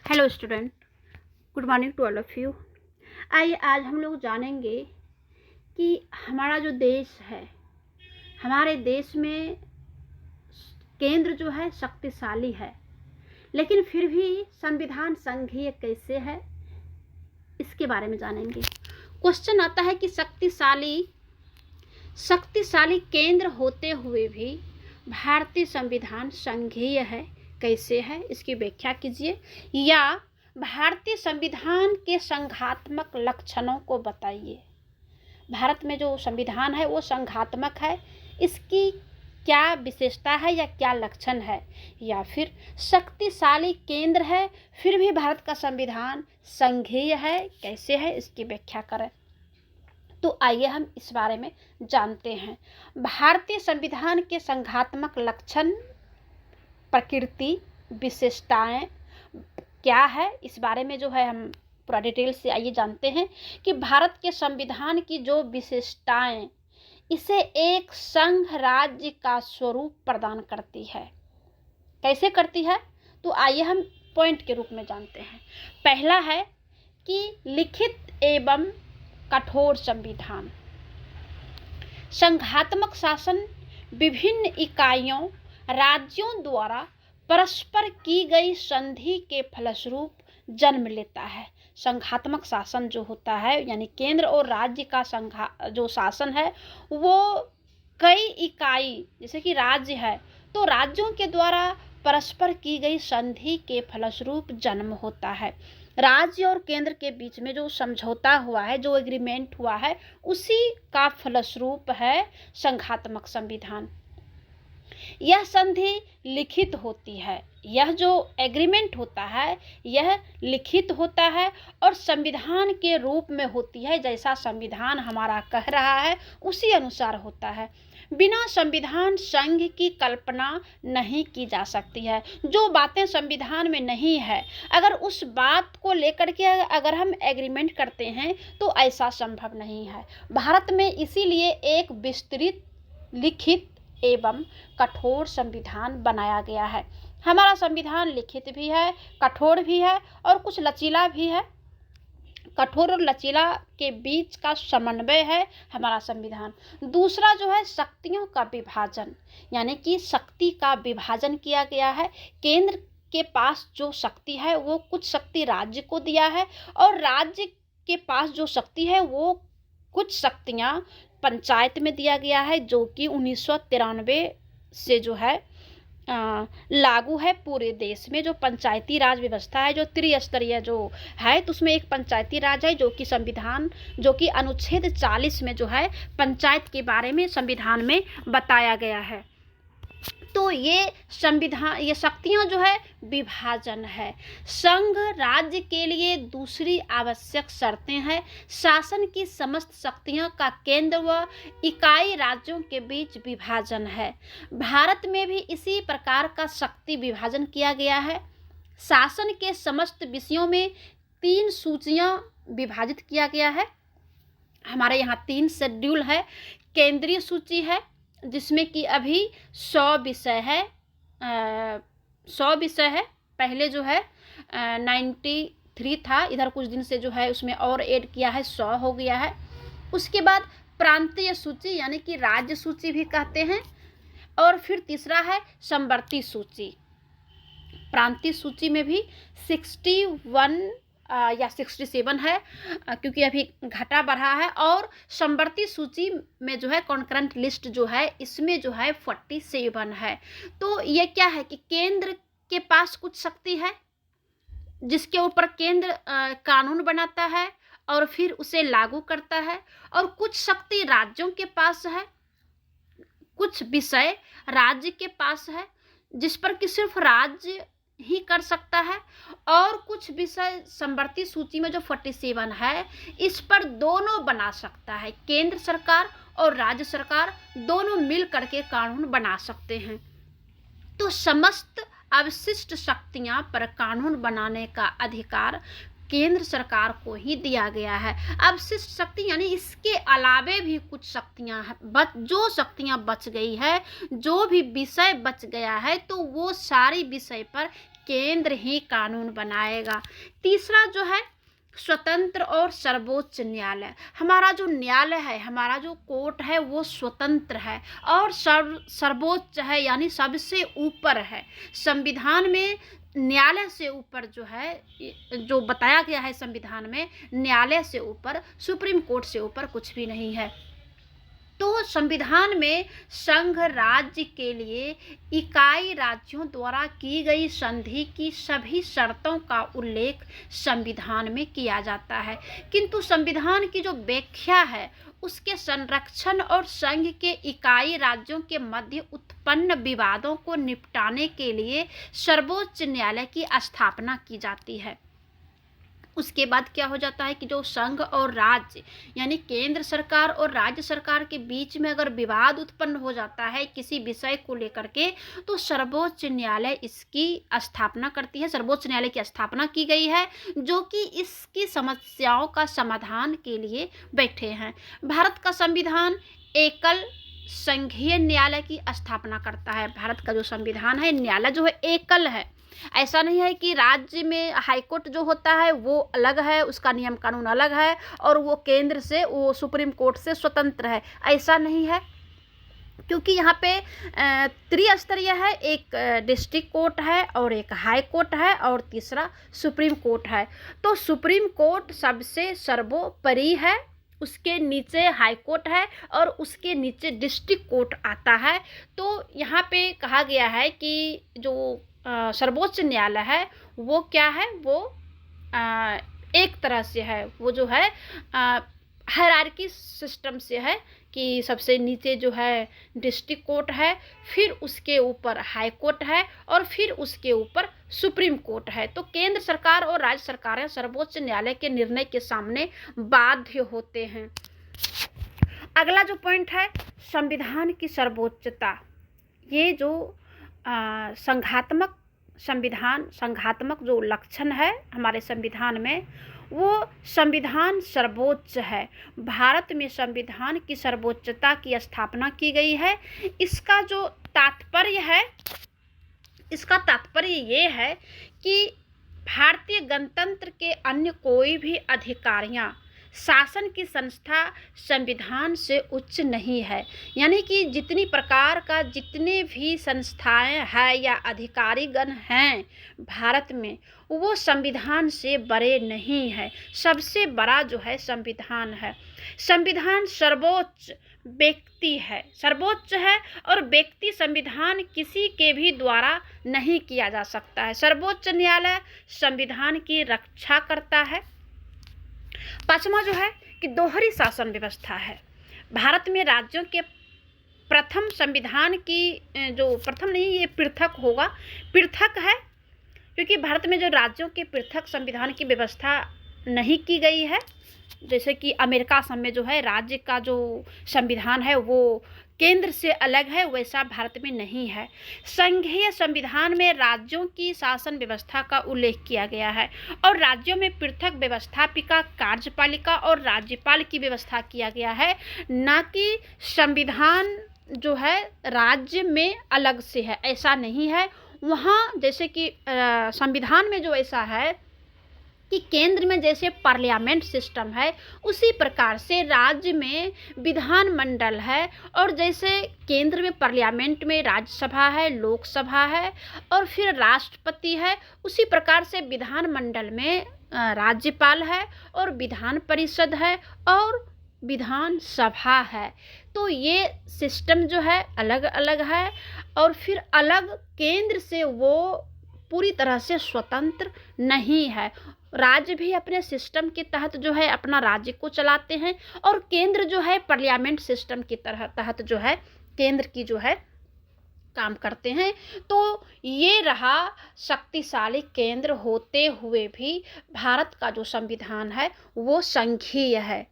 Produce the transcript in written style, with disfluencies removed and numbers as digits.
Hello student, good morning to all of you. आइए आज हम लोग जानेंगे कि हमारा जो देश है, हमारे देश में केंद्र जो है शक्तिशाली है, लेकिन फिर भी संविधान संघीय कैसे है, इसके बारे में जानेंगे। क्वेश्चन आता है कि शक्तिशाली केंद्र होते हुए भी भारतीय संविधान संघीय है, कैसे है, इसकी व्याख्या कीजिए, या भारतीय संविधान के संघात्मक लक्षणों को बताइए। भारत में जो संविधान है वो संघात्मक है, इसकी क्या विशेषता है या क्या लक्षण है, या फिर शक्तिशाली केंद्र है फिर भी भारत का संविधान संघीय है, कैसे है, इसकी व्याख्या करें। तो आइए हम इस बारे में जानते हैं। भारतीय संविधान के संघात्मक लक्षण, प्रकृति, विशेषताएं क्या है, इस बारे में जो है हम पूरा डिटेल से आइए जानते हैं कि भारत के संविधान की जो विशेषताएं इसे एक संघ राज्य का स्वरूप प्रदान करती है। कैसे करती है, तो आइए हम पॉइंट के रूप में जानते हैं। पहला है कि लिखित एवं कठोर संविधान। संघात्मक शासन विभिन्न इकाइयों, राज्यों द्वारा परस्पर की गई संधि के फलस्वरूप जन्म लेता है। संघात्मक शासन जो होता है, यानी केंद्र और राज्य का जो शासन है वो कई इकाई, जैसे कि राज्य है तो राज्यों के द्वारा परस्पर की गई संधि के फलस्वरूप जन्म होता है। राज्य और केंद्र के बीच में जो समझौता हुआ है, जो एग्रीमेंट हुआ है, उसी का फलस्वरूप है संघात्मक संविधान। यह संधि लिखित होती है, यह जो एग्रीमेंट होता है यह लिखित होता है और संविधान के रूप में होती है। जैसा संविधान हमारा कह रहा है उसी अनुसार होता है। बिना संविधान संघ की कल्पना नहीं की जा सकती है। जो बातें संविधान में नहीं है, अगर उस बात को लेकर के अगर हम एग्रीमेंट करते हैं तो ऐसा संभव नहीं है। भारत में इसीलिए एक विस्तृत, लिखित एवं कठोर संविधान बनाया गया है। हमारा संविधान लिखित भी है, कठोर भी है और कुछ लचीला भी है। कठोर और लचीला के बीच का समन्वय है हमारा संविधान। दूसरा जो है शक्तियों का विभाजन, यानी कि शक्ति का विभाजन किया गया है। केंद्र के पास जो शक्ति है वो कुछ शक्ति राज्य को दिया है और राज्य के पास जो शक्ति है वो कुछ शक्तियाँ पंचायत में दिया गया है, जो कि 1993 से जो है लागू है पूरे देश में। जो पंचायती राज व्यवस्था है, जो त्रिस्तरीय जो है, तो उसमें एक पंचायती राज है जो कि संविधान, जो कि अनुच्छेद 40 में जो है पंचायत के बारे में संविधान में बताया गया है। तो ये संविधान, ये शक्तियाँ जो है विभाजन है। संघ राज्य के लिए दूसरी आवश्यक शर्तें हैं। शासन की समस्त शक्तियों का केंद्र व इकाई राज्यों के बीच विभाजन है। भारत में भी इसी प्रकार का शक्ति विभाजन किया गया है। शासन के समस्त विषयों में 3 सूचियाँ विभाजित किया गया है। हमारे यहाँ 3 शेड्यूल है। केंद्रीय सूची है जिसमें कि अभी 100 विषय है, 100 विषय है। पहले जो है 93 था, इधर कुछ दिन से जो है उसमें और ऐड किया है, 100 हो गया है। उसके बाद प्रांतीय सूची, यानी कि राज्य सूची भी कहते हैं। और फिर तीसरा है समवर्ती सूची। प्रांतीय सूची में भी 61 या 67 है, क्योंकि अभी घटा बढ़ा है। और समवर्ती सूची में जो है कॉन्करेंट लिस्ट जो है, इसमें जो है 47 है। तो ये क्या है कि केंद्र के पास कुछ शक्ति है जिसके ऊपर केंद्र कानून बनाता है और फिर उसे लागू करता है, और कुछ शक्ति राज्यों के पास है, कुछ विषय राज्य के पास है जिस पर कि सिर्फ राज्य ही कर सकता है, और कुछ विषय समवर्ती सूची में जो 47 है इस पर दोनों बना सकता है। केंद्र सरकार और राज्य सरकार दोनों मिल करके कानून बना सकते हैं। तो समस्त अवशिष्ट शक्तियां पर कानून बनाने का अधिकार केंद्र सरकार को ही दिया गया है। अवशिष्ट शक्ति यानी इसके अलावे भी कुछ शक्तियां जो शक्तियां बच गई है, जो भी विषय बच गया है, तो वो सारी विषय पर केंद्र ही कानून बनाएगा। तीसरा जो है स्वतंत्र और सर्वोच्च न्यायालय। हमारा जो न्यायालय है, हमारा जो कोर्ट है, वो स्वतंत्र है और सर्वोच्च है, यानी सबसे ऊपर है। संविधान में न्यायालय से ऊपर जो है, जो बताया गया है संविधान में, न्यायालय से ऊपर, सुप्रीम कोर्ट से ऊपर कुछ भी नहीं है। तो संविधान में संघ राज्य के लिए इकाई राज्यों द्वारा की गई संधि की सभी शर्तों का उल्लेख संविधान में किया जाता है, किंतु संविधान की जो व्याख्या है उसके संरक्षण और संघ के इकाई राज्यों के मध्य उत्पन्न विवादों को निपटाने के लिए सर्वोच्च न्यायालय की स्थापना की जाती है। उसके बाद क्या हो जाता है कि जो संघ और राज्य यानी केंद्र सरकार और राज्य सरकार के बीच में अगर विवाद उत्पन्न हो जाता है किसी विषय को लेकर के, तो सर्वोच्च न्यायालय इसकी स्थापना करती है। सर्वोच्च न्यायालय की स्थापना की गई है जो कि इसकी समस्याओं का समाधान के लिए बैठे हैं। भारत का संविधान एकल संघीय न्यायालय की स्थापना करता है। भारत का जो संविधान है, न्यायालय जो है एकल है। ऐसा नहीं है कि राज्य में हाईकोर्ट जो होता है वो अलग है, उसका नियम कानून अलग है और वो केंद्र से, वो सुप्रीम कोर्ट से स्वतंत्र है, ऐसा नहीं है। क्योंकि यहाँ पे त्रिस्तरीय है, एक डिस्ट्रिक्ट कोर्ट है और एक हाई कोर्ट है और तीसरा सुप्रीम कोर्ट है। तो सुप्रीम कोर्ट सबसे सर्वोपरि है, उसके नीचे हाई कोर्ट है और उसके नीचे डिस्ट्रिक्ट कोर्ट आता है। तो यहाँ पे कहा गया है कि जो सर्वोच्च न्यायालय है वो क्या है, वो एक तरह से है, वो जो है हायरार्की सिस्टम से है कि सबसे नीचे जो है डिस्ट्रिक्ट कोर्ट है, फिर उसके ऊपर हाई कोर्ट है और फिर उसके ऊपर सुप्रीम कोर्ट है। तो केंद्र सरकार और राज्य सरकारें सर्वोच्च न्यायालय के निर्णय के सामने बाध्य होते हैं। अगला जो पॉइंट है संविधान की सर्वोच्चता। ये जो संघात्मक जो लक्षण है हमारे संविधान में, वो संविधान सर्वोच्च है। भारत में संविधान की सर्वोच्चता की स्थापना की गई है। इसका तात्पर्य ये है कि भारतीय गणतंत्र के अन्य कोई भी अधिकारियां, शासन की संस्था संविधान से उच्च नहीं है। यानी कि जितने भी संस्थाएं हैं या अधिकारीगण हैं भारत में, वो संविधान से बड़े नहीं है। सबसे बड़ा जो है संविधान है। संविधान सर्वोच्च है और व्यक्ति संविधान किसी के भी द्वारा नहीं किया जा सकता है। सर्वोच्च न्यायालय संविधान की रक्षा करता है। पांचवा जो है कि दोहरी शासन व्यवस्था है। भारत में राज्यों के प्रथम संविधान की जो प्रथम नहीं, ये पृथक है, क्योंकि भारत में जो राज्यों के पृथक संविधान की व्यवस्था नहीं की गई है। जैसे कि अमेरिका सब में जो है राज्य का जो संविधान है वो केंद्र से अलग है, वैसा भारत में नहीं है। संघीय संविधान में राज्यों की शासन व्यवस्था का उल्लेख किया गया है और राज्यों में पृथक व्यवस्थापिका, कार्यपालिका और राज्यपाल की व्यवस्था किया गया है, ना कि संविधान जो है राज्य में अलग से है, ऐसा नहीं है। वहाँ जैसे कि संविधान में जो ऐसा है कि केंद्र में जैसे पार्लियामेंट सिस्टम है, उसी प्रकार से राज्य में विधानमंडल है, और जैसे केंद्र में पार्लियामेंट में राज्यसभा है, लोकसभा है और फिर राष्ट्रपति है, उसी प्रकार से विधानमंडल में राज्यपाल है और विधान परिषद है और विधानसभा है। तो ये सिस्टम जो है अलग अलग है और फिर अलग केंद्र से वो पूरी तरह से स्वतंत्र नहीं है। राज्य भी अपने सिस्टम के तहत जो है अपना राज्य को चलाते हैं और केंद्र जो है पार्लियामेंट सिस्टम के तहत जो है केंद्र की जो है काम करते हैं। तो ये रहा शक्तिशाली केंद्र होते हुए भी भारत का जो संविधान है वो संघीय है।